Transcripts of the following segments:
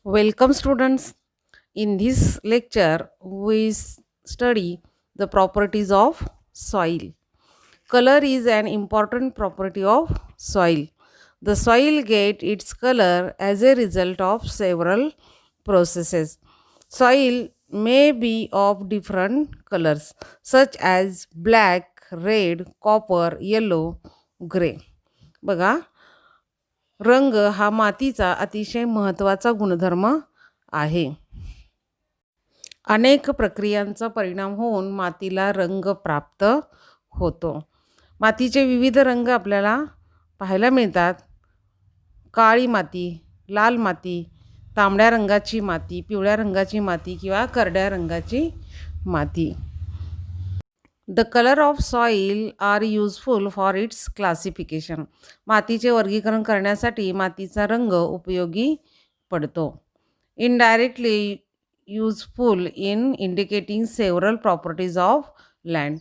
Welcome, students. In this lecture, we study the properties of soil. Color is an important property of soil. The soil gets its color as a result of several processes. Soil may be of different colors, such as black, red, copper, yellow, gray. बघा, रंग हा मातीचा अतिशय महत्त्वाचा गुणधर्म आहे. अनेक प्रक्रियांचा परिणाम होऊन मातीला रंग प्राप्त होतो. मातीचे विविध रंग आपल्याला पाहायला मिळतात. काळी माती, लाल माती, तांबड्या रंगाची माती, पिवळ्या रंगाची माती किंवा करड्या रंगाची माती. The colour of soil are useful for its classification. मातीचे वर्गीकरण करण्यासाठी मातीचा रंग उपयोगी पडतो. Indirectly useful in indicating several properties of land.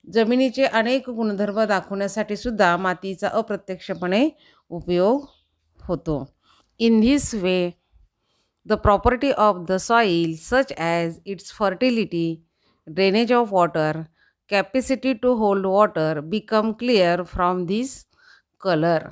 जमिनीचे अनेक गुणधर्म दाखवण्यासाठी सुद्धा मातीचा अप्रत्यक्षपणे उपयोग होतो. In this way the property of the soil such as its fertility, drainage of water, capacity to hold water become clear from this colour.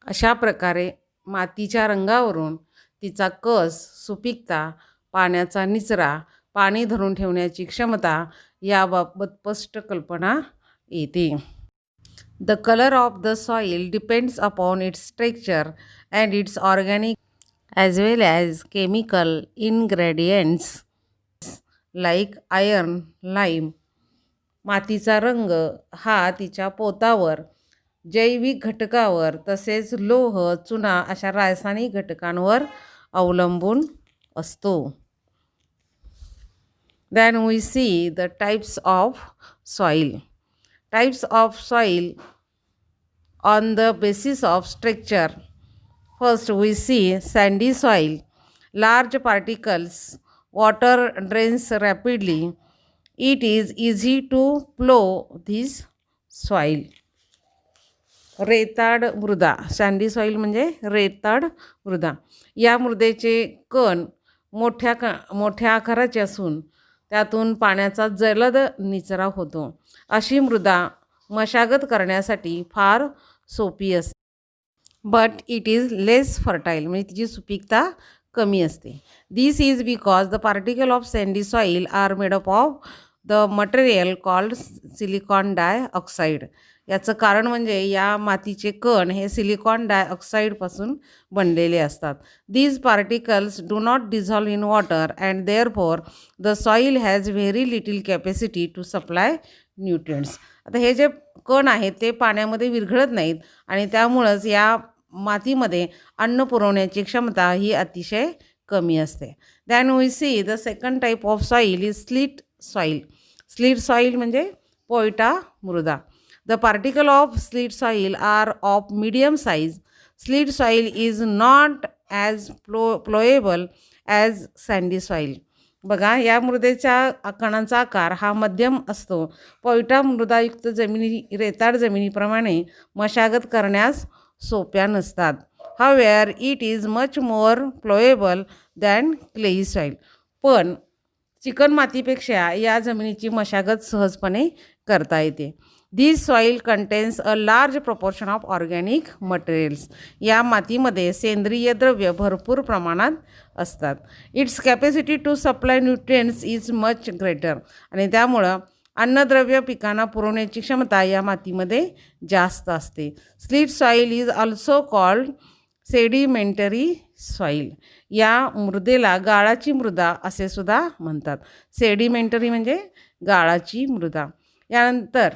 अशा प्रकारे मातीच्या रंगावरून तिचा कस, सुपीकता, पाण्याचा निचरा, पाणी धरून ठेवण्याची क्षमता याबाबत स्पष्ट कल्पना येते. The colour of the soil depends upon its structure and it's organic as well as chemical ingredients like iron, lime. मातीचा रंग हा तिच्या पोतावर, जैविक घटकावर तसेच लोह, चुना अशा रासायनिक घटकांवर अवलंबून असतो. Then we see the types of soil. Types of soil on the basis of structure. First we see sandy soil. Large particles, water drains rapidly. It is easy to plow this soil. रेताड मृदा. Sandy soil म्हणजे रेताड मृदा. या मृदेचे कण मोठ्या आकाराचे असून त्यातून पाण्याचा जलद निचरा होतो. अशी मृदा मशागत करण्यासाठी फार सोपी असते. But it is less fertile, म्हणजे तिची सुपीकता कमी असते. This is because the particle of sandy soil are made up of the material called silicon dioxide. याचं कारण म्हणजे या मातीचे कण हे सिलिकॉन डायऑक्साईडपासून बनलेले असतात. These particles do not dissolve in water and therefore the soil has very little capacity to supply nutrients. आता हे जे कण आहेत ते पाण्यामध्ये विरघळत नाहीत आणि त्यामुळंच या मातीमध्ये अन्न पुरवण्याची क्षमता ही अतिशय कमी असते. Then we see the second type of soil is silt soil. Silt soil म्हणजे पोयटा मृदा. The particle of slate soil are of medium size. Slate soil is not as plowable as sandy soil. बघा, या मृदेच्या कणांचा आकार हा मध्यम असतो. पोयटा मृदायुक्त जमिनी रेताड जमिनीप्रमाणे मशागत करण्यास सोप्या नसतात. However, it is much more plowable than clay soil. पण चिकण मातीपेक्षा या जमिनीची मशागत सहजपणे करता येते. This soil contains a large proportion of organic materials. या मातीमध्ये सेंद्रिय द्रव्य भरपूर प्रमाणात असतात. Its capacity to supply nutrients is much greater. आणि त्यामुळं अन्नद्रव्य पिकांना पुरवण्याची क्षमता या मातीमध्ये जास्त असते. Slate soil is also called sedimentary soil. या मृदेला गाळाची मृदा असे सुद्धा म्हणतात. सेडिमेंटरी म्हणजे गाळाची मृदा. यानंतर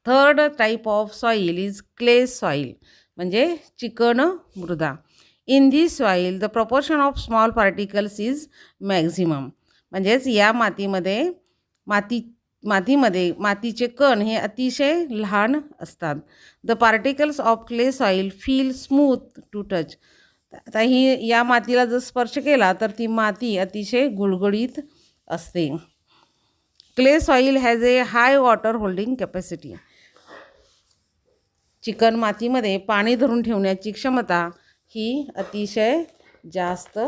third type of soil is clay soil, म्हणजे चिकण मृदा. In this soil the proportion of small particles is maximum. म्हणजेच या मातीमध्ये मातीचे कण हे अतिशय लहान असतात. The particles of clay soil feel smooth to touch. आता ही या मातीला जर स्पर्श केला तर ती माती अतिशय गुळगुळीत असते. Clay soil has a high water holding capacity. Chicken मातीमध्ये पाणी धरून ठेवण्याची क्षमता ही अतिशय जास्त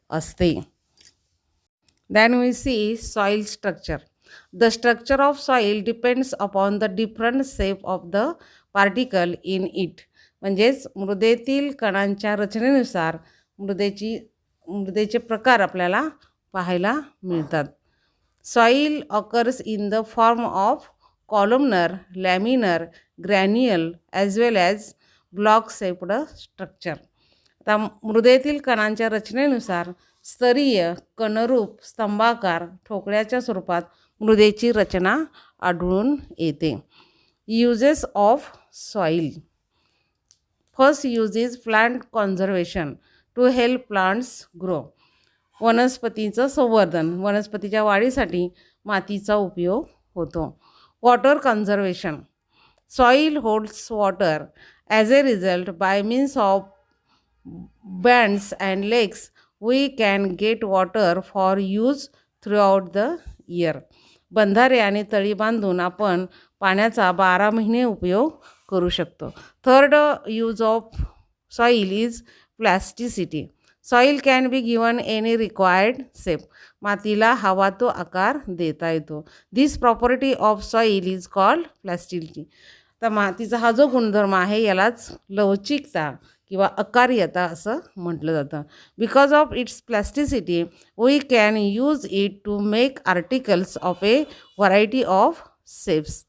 असते. Then we see soil structure. The structure of soil depends upon the different shape of the particle in it. म्हणजेच मृदेतील कणांच्या रचनेनुसार मृदेचे प्रकार आपल्याला पाहायला मिळतात. Soil occurs in the form of columnar, laminar, granular as well as block shaped structure. आता मृदेतील कणांच्या रचनेनुसार स्तरीय, कणरूप, स्तंभाकार, ठोकळ्याच्या स्वरूपात मृदेची रचना आढळून येते. Uses of soil. First use is plant conservation to help plants grow. वनस्पतीचं संवर्धन, वनस्पतीच्या वाढीसाठी मातीचा उपयोग होतो. Water conservation. Soil holds water as a result by means of bunds and lakes we can get water for use throughout the year. बंधारे आणि तळी बांधून आपण पाण्याचा 12 महिने उपयोग करू शकतो. Third use of soil is plasticity. Soil can be given any required shape. मातीला हवा तो आकार देता येतो. This property of soil is called plasticity. तर मातीचा हा जो गुणधर्म आहे यालाच लवचिकता किंवा आकार्यता असं म्हटलं जातं. Because of its plasticity we can use it to make articles of a variety of shapes.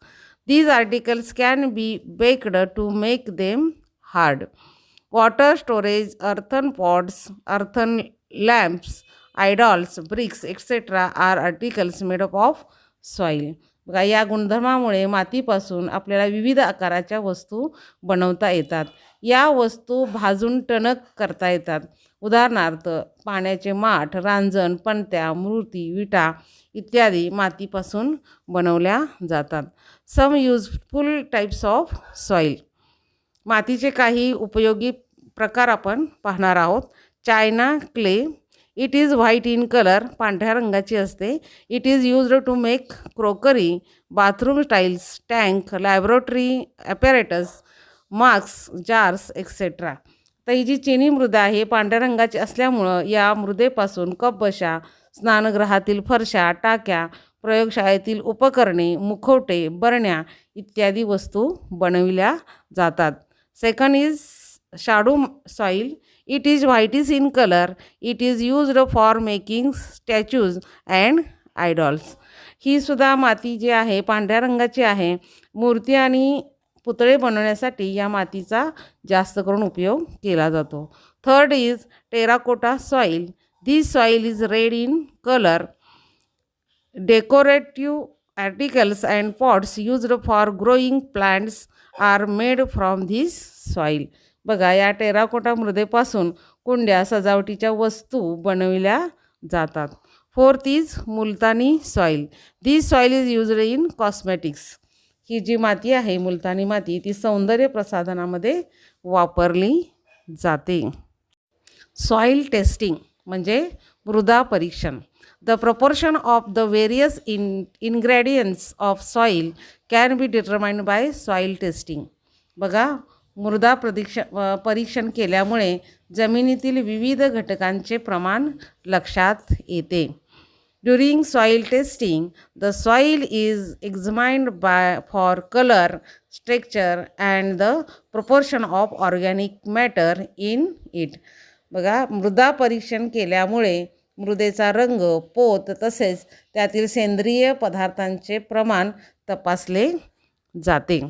These articles can be baked to make them hard. Water storage, earthen pots, earthen lamps, idols, bricks etcetera are articles made up of soil. बघा, या गुणधर्मामुळे मातीपासून आपल्याला विविध आकाराच्या वस्तू बनवता येतात. या वस्तू भाजून टणक करता येतात. उदाहरणार्थ पाण्याचे माठ, रांजण, पणत्या, मूर्ती, विटा इत्यादी मातीपासून बनवल्या जातात. Some useful types of soil. मातीचे काही उपयोगी प्रकार आपण पाहणार आहोत. China clay. It is white in colour. पांढऱ्या रंगाची असते. It is used to make crockery, bathroom tiles, tank, laboratory apparatus, mask, jars etcetera. तर ही जी चिनी मृदा आहे पांढऱ्या रंगाची असल्यामुळं या मृदेपासून कपबशा, स्नानगृहातील फरशा, टाक्या, प्रयोगशाळेतील उपकरणे, मुखवटे, बरण्या इत्यादी वस्तू बनविल्या जातात. Second is shadu soil. It is whitish in colour. It is used for making statues and idols. ही सुद्धा माती जी आहे पांढऱ्या रंगाची आहे. मूर्ती आणि पुतळे बनवण्यासाठी या मातीचा जास्त करून उपयोग केला जातो. Third is terracotta soil. This soil is red in colour. Decorative articles and pots used for growing plants are made from this soil. बघा, या टेराकोटा मृदेपासून कुंड्या, सजावटीच्या वस्तू बनविल्या जातात. Fourth is Multani soil. This soil is used in cosmetics. ही जी माती आहे मुलतानी माती ती सौंदर्य प्रसाधनामध्ये वापरली जाते. सॉइल टेस्टिंग म्हणजे मृदा परीक्षण. The proportion of the various ingredients of soil can be determined by soil testing. बघा, मृदा परीक्षण केल्यामुळे जमिनीतील विविध घटकांचे प्रमाण लक्षात येते. During soil testing the soil is examined for colour, structure and the proportion of organic matter in it. बघा, मृदा परीक्षण केल्यामुळे मृदेचा रंग, पोत तसेच त्यातील सेंद्रिय पदार्थांचे प्रमाण तपासले जाते.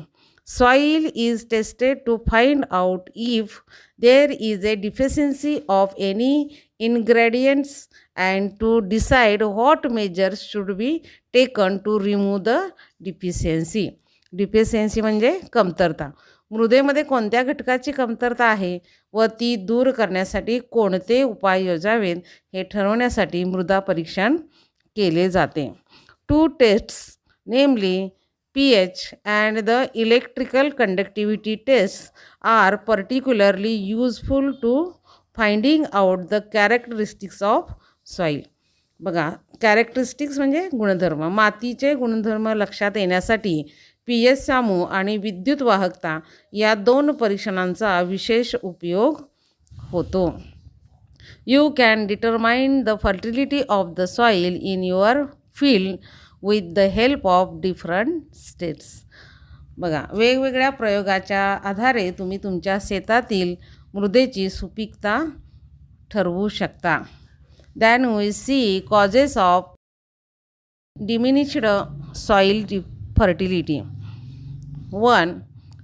Soil is tested to find out if there is a deficiency of any ingredients and to decide what measures should be taken to remove the deficiency. Deficiency म्हणजे कमतरता. मृदेमध्ये कोणत्या घटकाची कमतरता आहे व ती दूर करण्यासाठी कोणते उपाय योजावेत हे ठरवण्यासाठी मृदा परीक्षण केले जाते. 2 tests namely pH and the electrical conductivity tests are particularly useful to finding out the characteristics of soil. बघा, कॅरेक्टरिस्टिक्स म्हणजे गुणधर्म. मातीचे गुणधर्म लक्षात येण्यासाठी pH सामू आणि विद्युत वाहकता या 2 परीक्षणांचा विशेष उपयोग होतो. You can determine the fertility of the soil in your field with the help of different states. बघा, वेगवेगळ्या प्रयोगाच्या आधारे तुम्ही तुमच्या शेतातील मृदेची सुपीकता ठरवू शकता. Then we see causes of diminished soil fertility. 1.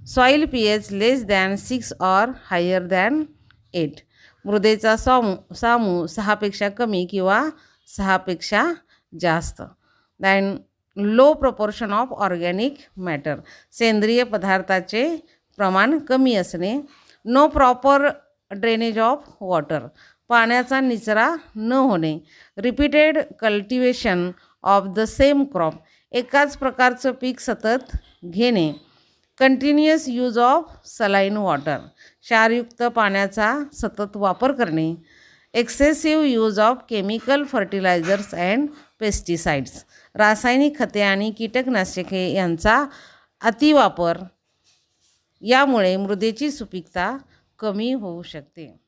Soil pH less than 6 or higher than 8. मृदेचा सामू 6पेक्षा कमी किंवा 6पेक्षा जास्त. Then low proportion of organic matter. सेंद्रिय पदार्थाचे प्रमाण कमी असणे. No proper drainage of water. पाण्याचा निचरा न होणे. Repeated cultivation of the same crop. एकाच प्रकारचं पीक सतत घेणे. Continuous use of saline water. क्षारयुक्त पाण्याचा सतत वापर करणे. Excessive use of chemical fertilisers and pesticides. रासायनिक खते आणि कीटकनाशके यांचा अतिवापर यामुळे मृदेची सुपीकता कमी होऊ शकते.